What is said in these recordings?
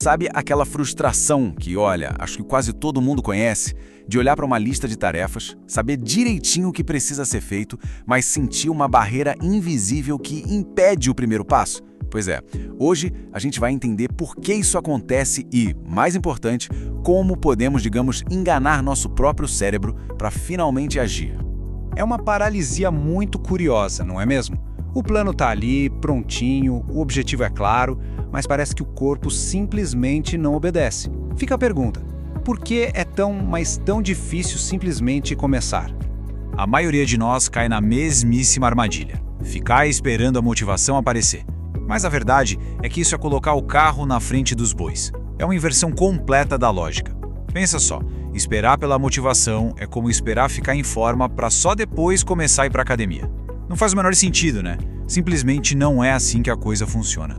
Sabe aquela frustração que, olha, acho que quase todo mundo conhece, de olhar para uma lista de tarefas, saber direitinho o que precisa ser feito, mas sentir uma barreira invisível que impede o primeiro passo? Pois é, hoje a gente vai entender por que isso acontece e, mais importante, como podemos, digamos, enganar nosso próprio cérebro para finalmente agir. É uma paralisia muito curiosa, não é mesmo? O plano tá ali, prontinho, o objetivo é claro, mas parece que o corpo simplesmente não obedece. Fica a pergunta: por que é tão difícil simplesmente começar? A maioria de nós cai na mesmíssima armadilha: ficar esperando a motivação aparecer. Mas a verdade é que isso é colocar o carro na frente dos bois. É uma inversão completa da lógica. Pensa só, esperar pela motivação é como esperar ficar em forma para só depois começar a ir para academia. Não faz o menor sentido, né? Simplesmente não é assim que a coisa funciona.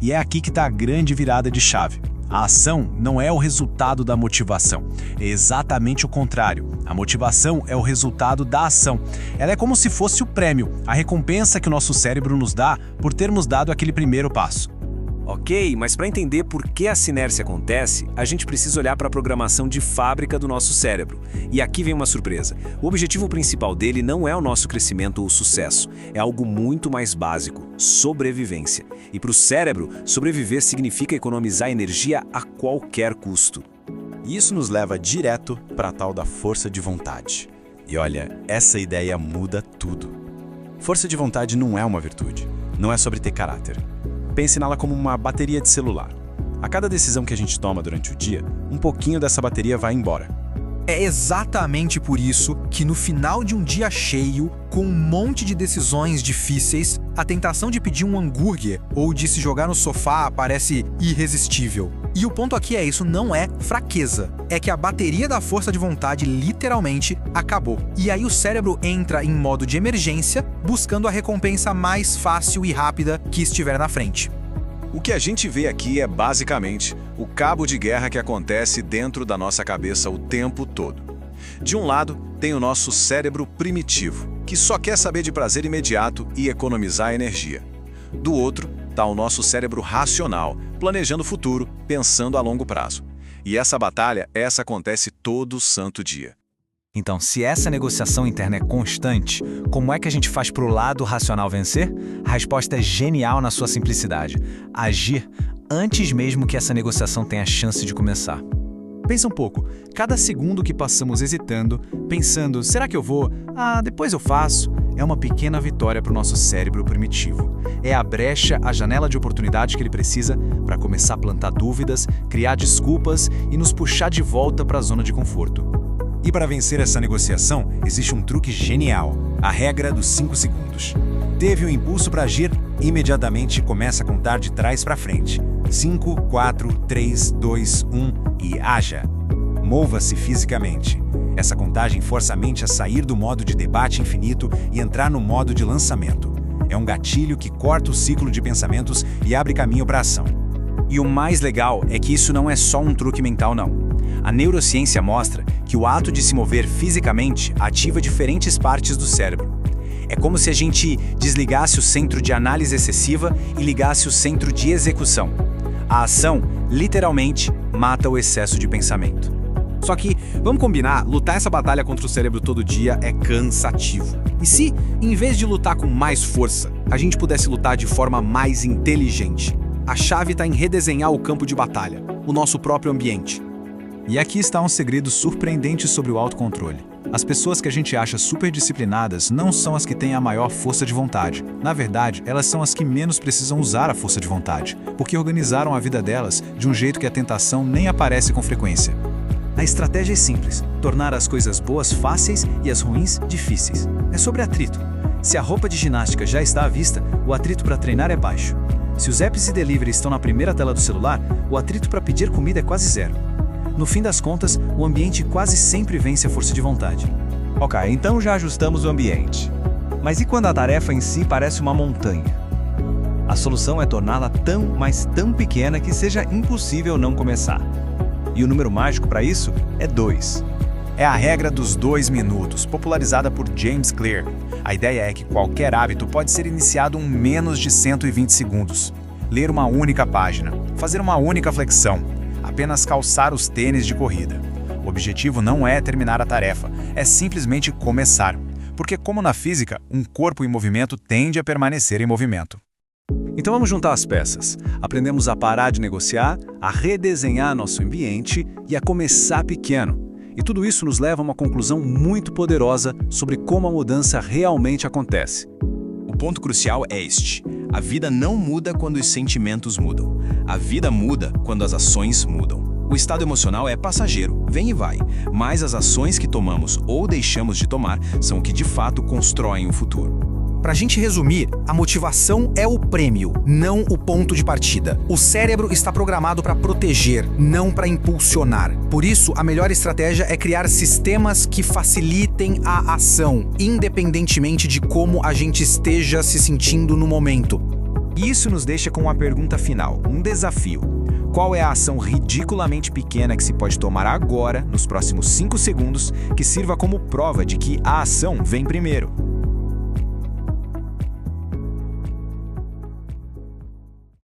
E é aqui que está a grande virada de chave. A ação não é o resultado da motivação, é exatamente o contrário. A motivação é o resultado da ação. Ela é como se fosse o prêmio, a recompensa que o nosso cérebro nos dá por termos dado aquele primeiro passo. Ok, mas para entender por que a sinércia acontece, a gente precisa olhar para a programação de fábrica do nosso cérebro. E aqui vem uma surpresa. O objetivo principal dele não é o nosso crescimento ou sucesso. É algo muito mais básico: sobrevivência. E para o cérebro, sobreviver significa economizar energia a qualquer custo. E isso nos leva direto para a tal da força de vontade. E olha, essa ideia muda tudo. Força de vontade não é uma virtude, não é sobre ter caráter. Pense nela como uma bateria de celular. A cada decisão que a gente toma durante o dia, um pouquinho dessa bateria vai embora. É exatamente por isso que no final de um dia cheio, com um monte de decisões difíceis, a tentação de pedir um hambúrguer ou de se jogar no sofá parece irresistível. E o ponto aqui é: isso não é fraqueza, é que a bateria da força de vontade literalmente acabou. E aí o cérebro entra em modo de emergência, buscando a recompensa mais fácil e rápida que estiver na frente. O que a gente vê aqui é basicamente o cabo de guerra que acontece dentro da nossa cabeça o tempo todo. De um lado, tem o nosso cérebro primitivo, que só quer saber de prazer imediato e economizar energia. Do outro, está o nosso cérebro racional, planejando o futuro, pensando a longo prazo. E essa batalha, acontece todo santo dia. Então, se essa negociação interna é constante, como é que a gente faz para o lado racional vencer? A resposta é genial na sua simplicidade: agir antes mesmo que essa negociação tenha chance de começar. Pensa um pouco, cada segundo que passamos hesitando, pensando, será que eu vou? Depois eu faço, é uma pequena vitória para o nosso cérebro primitivo. É a brecha, a janela de oportunidade que ele precisa para começar a plantar dúvidas, criar desculpas e nos puxar de volta para a zona de conforto. E para vencer essa negociação, existe um truque genial: a regra dos 5 segundos. Teve o impulso para agir, imediatamente começa a contar de trás para frente. 5, 4, 3, 2, 1 e haja. Mova-se fisicamente. Essa contagem força a mente a sair do modo de debate infinito e entrar no modo de lançamento. É um gatilho que corta o ciclo de pensamentos e abre caminho para a ação. E o mais legal é que isso não é só um truque mental, não. A neurociência mostra que o ato de se mover fisicamente ativa diferentes partes do cérebro. É como se a gente desligasse o centro de análise excessiva e ligasse o centro de execução. A ação, literalmente, mata o excesso de pensamento. Só que, vamos combinar, lutar essa batalha contra o cérebro todo dia é cansativo. E se, em vez de lutar com mais força, a gente pudesse lutar de forma mais inteligente? A chave está em redesenhar o campo de batalha, o nosso próprio ambiente. E aqui está um segredo surpreendente sobre o autocontrole. As pessoas que a gente acha super disciplinadas não são as que têm a maior força de vontade. Na verdade, elas são as que menos precisam usar a força de vontade, porque organizaram a vida delas de um jeito que a tentação nem aparece com frequência. A estratégia é simples: tornar as coisas boas fáceis e as ruins difíceis. É sobre atrito. Se a roupa de ginástica já está à vista, o atrito para treinar é baixo. Se os apps e delivery estão na primeira tela do celular, o atrito para pedir comida é quase zero. No fim das contas, o ambiente quase sempre vence a força de vontade. Ok, então já ajustamos o ambiente. Mas e quando a tarefa em si parece uma montanha? A solução é torná-la tão pequena que seja impossível não começar. E o número mágico para isso é 2. É a regra dos 2 minutos, popularizada por James Clear. A ideia é que qualquer hábito pode ser iniciado em menos de 120 segundos. ler uma única página, fazer uma única flexão, apenas calçar os tênis de corrida. O objetivo não é terminar a tarefa, é simplesmente começar. Porque, como na física, um corpo em movimento tende a permanecer em movimento. Então vamos juntar as peças. Aprendemos a parar de negociar, a redesenhar nosso ambiente e a começar pequeno. E tudo isso nos leva a uma conclusão muito poderosa sobre como a mudança realmente acontece. O ponto crucial é este: a vida não muda quando os sentimentos mudam. A vida muda quando as ações mudam. O estado emocional é passageiro, vem e vai, mas as ações que tomamos ou deixamos de tomar são o que de fato constroem o futuro. Pra gente resumir, a motivação é o prêmio, não o ponto de partida. O cérebro está programado para proteger, não para impulsionar. Por isso, a melhor estratégia é criar sistemas que facilitem a ação, independentemente de como a gente esteja se sentindo no momento. E isso nos deixa com uma pergunta final, um desafio. Qual é a ação ridiculamente pequena que se pode tomar agora, nos próximos 5 segundos, que sirva como prova de que a ação vem primeiro?